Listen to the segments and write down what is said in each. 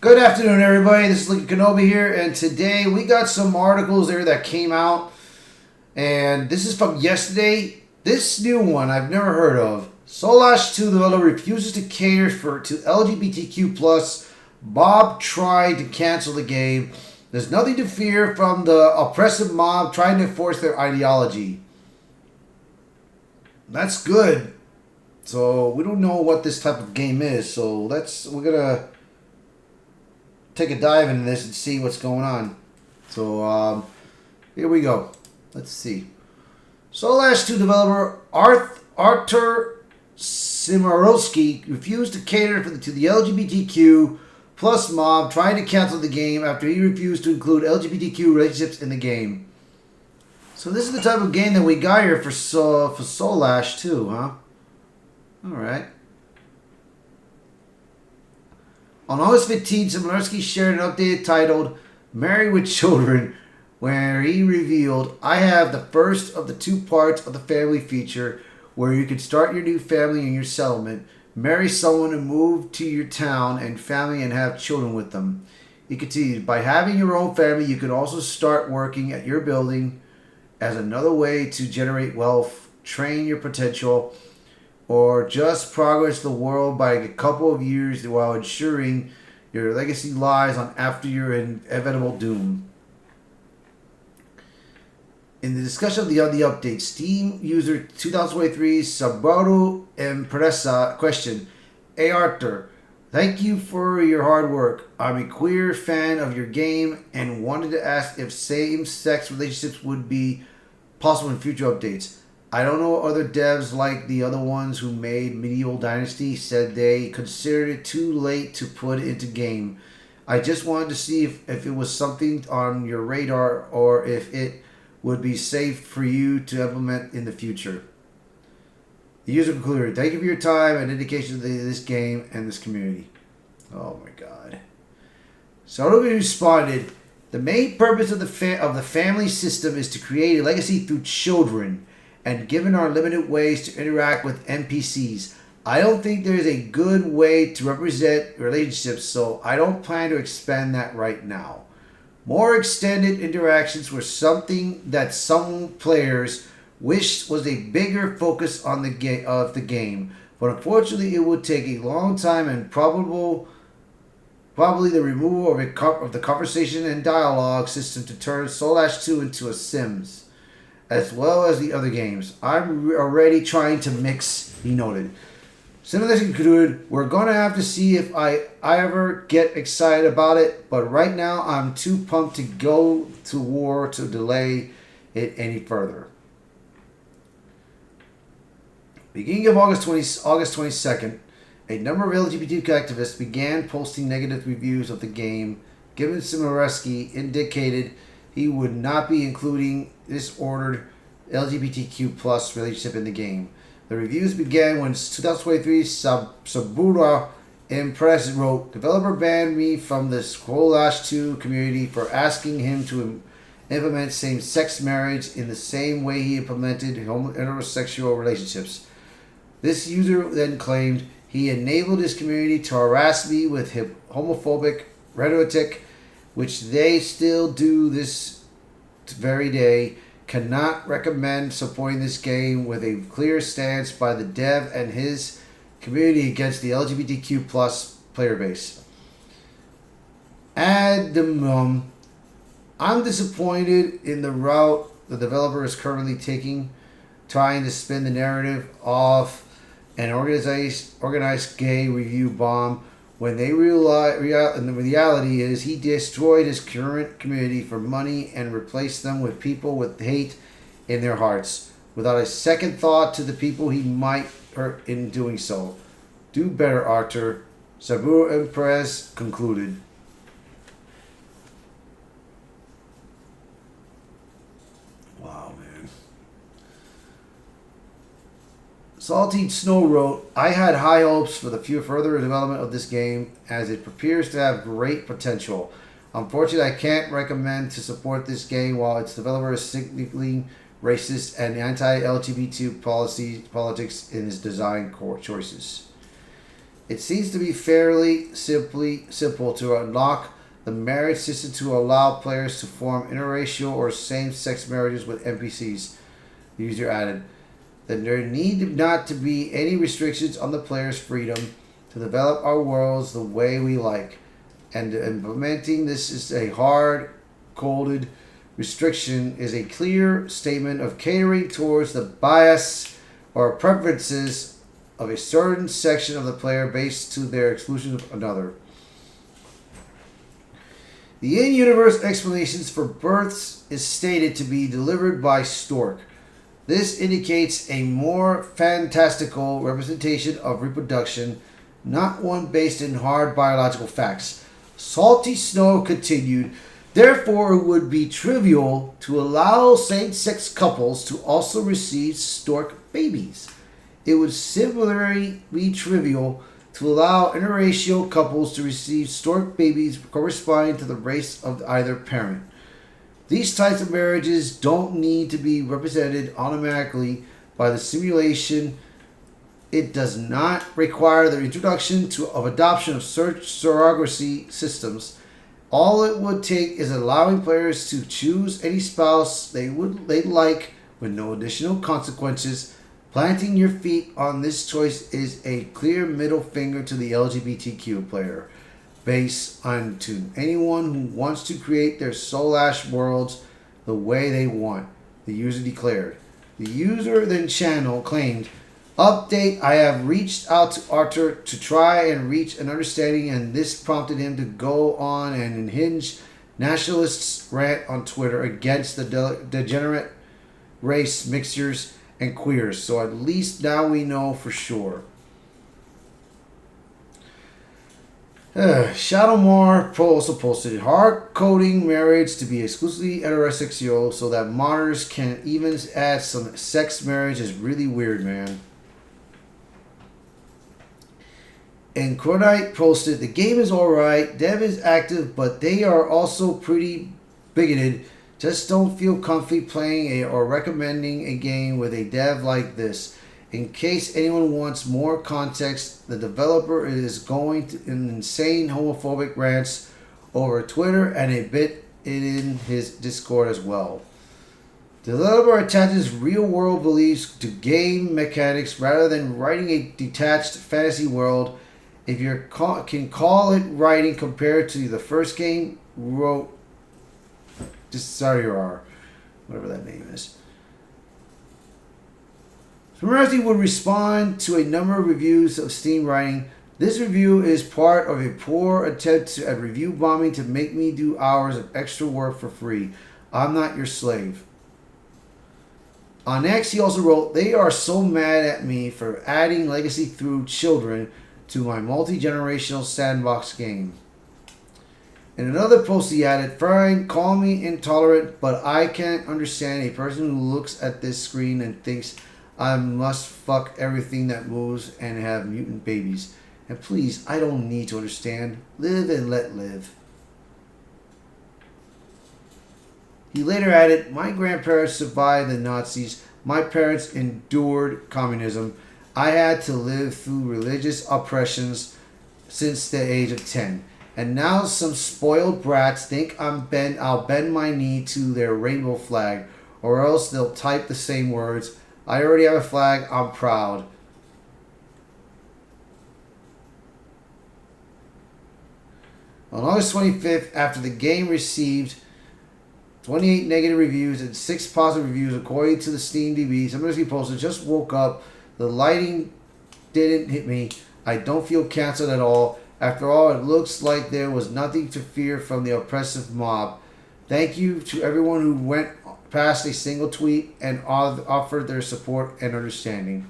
Good afternoon, everybody. This is Lincoln Kenobi here, and today we got some articles there that came out, and this is from yesterday. This new one I've never heard of. Soulash 2 developer refuses to cater to LGBTQ plus. Mob tried to cancel the game. There's nothing to fear from the oppressive mob trying to enforce their ideology. That's good. So we don't know what this type of game is. So we're gonna take a dive into this and see what's going on. So here we go. Let's see. Soulash 2 developer Artur Simarowski refused to cater to the LGBTQ plus mob trying to cancel the game after he refused to include LGBTQ relationships in the game. So this is the type of game that we got here for Soulash 2, huh? Alright. On August 15th, Simarowski shared an update titled Married with Children, where he revealed, I have the first of the two parts of the family feature where you can start your new family in your settlement, marry someone and move to your town and family and have children with them. He continued, by having your own family, you can also start working at your building as another way to generate wealth, train your potential, or just progress the world by a couple of years while ensuring your legacy lies on after your inevitable doom. In the discussion of the update, Steam user 2023 Sabaru Empresa questioned, Hey Arthur, thank you for your hard work. I'm a queer fan of your game and wanted to ask if same-sex relationships would be possible in future updates. I don't know other devs like the other ones who made Medieval Dynasty said they considered it too late to put it into game. I just wanted to see if it was something on your radar or if it would be safe for you to implement in the future. The user concluded, thank you for your time and dedication to this game and this community. Oh my god. So nobody responded, the main purpose of the family system is to create a legacy through children. And given our limited ways to interact with NPCs, I don't think there's a good way to represent relationships, so I don't plan to expand that right now. More extended interactions were something that some players wished was a bigger focus on the game, but unfortunately it would take a long time and probably the removal of the conversation and dialogue system to turn Soulash 2 into a Sims, as well as the other games. I'm already trying to mix, he noted. Similarly concluded, we're going to have to see if I ever get excited about it, but right now I'm too pumped to go to war to delay it any further. Beginning of August 22nd, a number of LGBT activists began posting negative reviews of the game, given Simarowski indicated he would not be including disordered LGBTQ plus relationship in the game. The reviews began when 2023 Sabura Impress wrote, developer banned me from the Soulash 2 community for asking him to implement same-sex marriage in the same way he implemented heterosexual relationships. This user then claimed he enabled his community to harass me with homophobic rhetoric, which they still do this very day. Cannot recommend supporting this game with a clear stance by the dev and his community against the LGBTQ plus player base. I'm disappointed in the route the developer is currently taking, trying to spin the narrative off an organized gay review bomb when they and the reality is he destroyed his current community for money and replaced them with people with hate in their hearts, without a second thought to the people he might hurt in doing so. Do better, Arthur. Sabur Impress concluded. Wow, man. Salty Snow wrote, I had high hopes for the further development of this game as it appears to have great potential. Unfortunately, I can't recommend to support this game while its developer is signaling racist and anti-LGBT politics in his design core choices. It seems to be fairly simple to unlock the marriage system to allow players to form interracial or same-sex marriages with NPCs. The user added that there need not to be any restrictions on the player's freedom to develop our worlds the way we like, and implementing this is a hard-coded restriction is a clear statement of catering towards the bias or preferences of a certain section of the player based to their exclusion of another. The in-universe explanations for births is stated to be delivered by Stork. This indicates a more fantastical representation of reproduction, not one based in hard biological facts. Salty Snow continued, therefore it would be trivial to allow same-sex couples to also receive stork babies. It would similarly be trivial to allow interracial couples to receive stork babies corresponding to the race of either parent. These types of marriages don't need to be represented automatically by the simulation. It does not require the introduction of adoption of surrogacy systems. All it would take is allowing players to choose any spouse they'd like with no additional consequences. Planting your feet on this choice is a clear middle finger to the LGBTQ player base and to anyone who wants to create their Soulash worlds the way they want, the user declared. The user then claimed, update, I have reached out to Arthur to try and reach an understanding, and this prompted him to go on an unhinged nationalists rant on Twitter against the degenerate race mixtures and queers. So at least now we know for sure. Shadowmar also posted hard coding marriage to be exclusively heterosexual so that modders can even add some sex marriage is really weird, man. And Cronite posted, the game is alright, dev is active, but they are also pretty bigoted. Just don't feel comfy playing or recommending a game with a dev like this. In case anyone wants more context, the developer is going to an insane homophobic rants over Twitter and a bit in his Discord as well. The developer attaches real-world beliefs to game mechanics rather than writing a detached fantasy world. If you can call it writing compared to the first game, wrote Desariar, whatever that name is. Smirthy would respond to a number of reviews of Steam writing, this review is part of a poor attempt at review bombing to make me do hours of extra work for free. I'm not your slave. On X, he also wrote, they are so mad at me for adding legacy through children to my multi-generational sandbox game. In another post he added, fine, call me intolerant, but I can't understand a person who looks at this screen and thinks I must fuck everything that moves and have mutant babies. And please, I don't need to understand. Live and let live. He later added, my grandparents survived the Nazis. My parents endured communism. I had to live through religious oppressions since the age of 10. And now some spoiled brats think I'll bend my knee to their rainbow flag, or else they'll type the same words. I already have a flag, I'm proud. On August 25th, after the game received 28 negative reviews and 6 positive reviews according to the SteamDB, somebody posted, just woke up, the lighting didn't hit me, I don't feel canceled at all. After all, it looks like there was nothing to fear from the oppressive mob. Thank you to everyone who went past a single tweet and offered their support and understanding.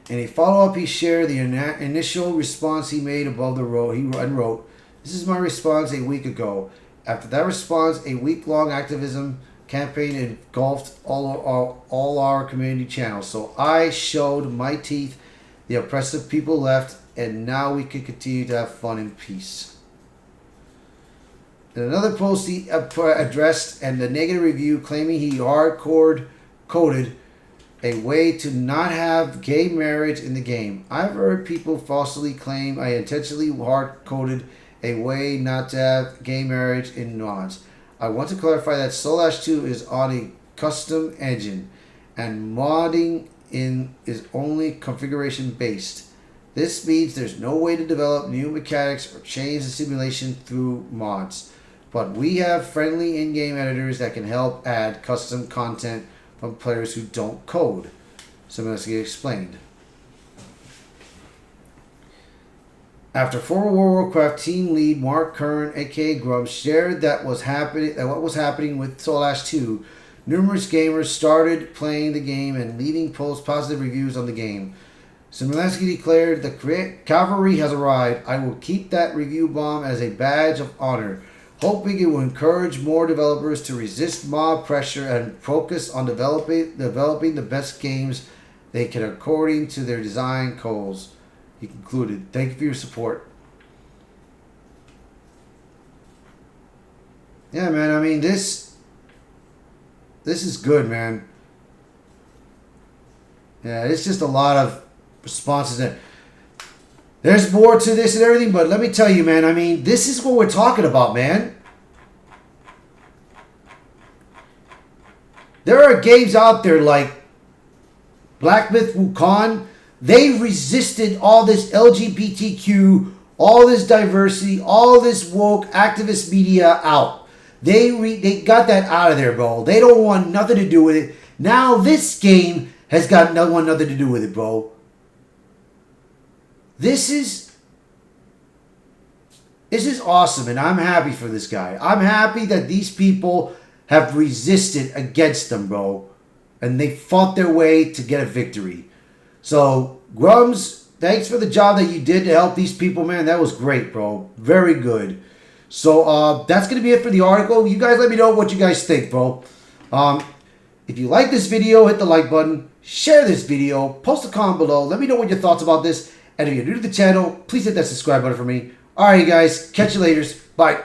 In a follow-up, he shared the initial response he made above the road. He wrote, this is my response a week ago. After that response, a week-long activism campaign engulfed all our community channels. So I showed my teeth. The oppressive people left, and now we can continue to have fun in peace. In another post he addressed and the negative review claiming he hard-coded a way to not have gay marriage in the game. I've heard people falsely claim I intentionally hard-coded a way not to have gay marriage in mods. I want to clarify that Soulash 2 is on a custom engine, and modding is only configuration based. This means there's no way to develop new mechanics or change the simulation through mods. But we have friendly in-game editors that can help add custom content from players who don't code. Similarly explained. After former World of Warcraft team lead Mark Kern, aka Grub, shared what was happening with Soulash 2, numerous gamers started playing the game and leaving positive reviews on the game. Similansky declared, "The cavalry has arrived. I will keep that review bomb as a badge of honor, hoping it will encourage more developers to resist mob pressure and focus on developing the best games they can according to their design goals." He concluded, "Thank you for your support." Yeah, man. I mean, this is good, man. Yeah, it's just a lot of responses there. There's more to this and everything, but let me tell you, man. I mean, this is what we're talking about, man. There are games out there like Black Myth Wukong. They resisted all this LGBTQ, all this diversity, all this woke activist media out. They got that out of there, bro. They don't want nothing to do with it. Now this game has got nothing to do with it, bro. This is awesome, and I'm happy for this guy. I'm happy that these people have resisted against them, bro. And they fought their way to get a victory. So, Grums, thanks for the job that you did to help these people, man. That was great, bro. Very good. So, that's going to be it for the article. You guys let me know what you guys think, bro. If you like this video, hit the like button. Share this video. Post a comment below. Let me know what your thoughts about this. And if you're new to the channel, please hit that subscribe button for me. Alright, guys. Catch you later. Bye.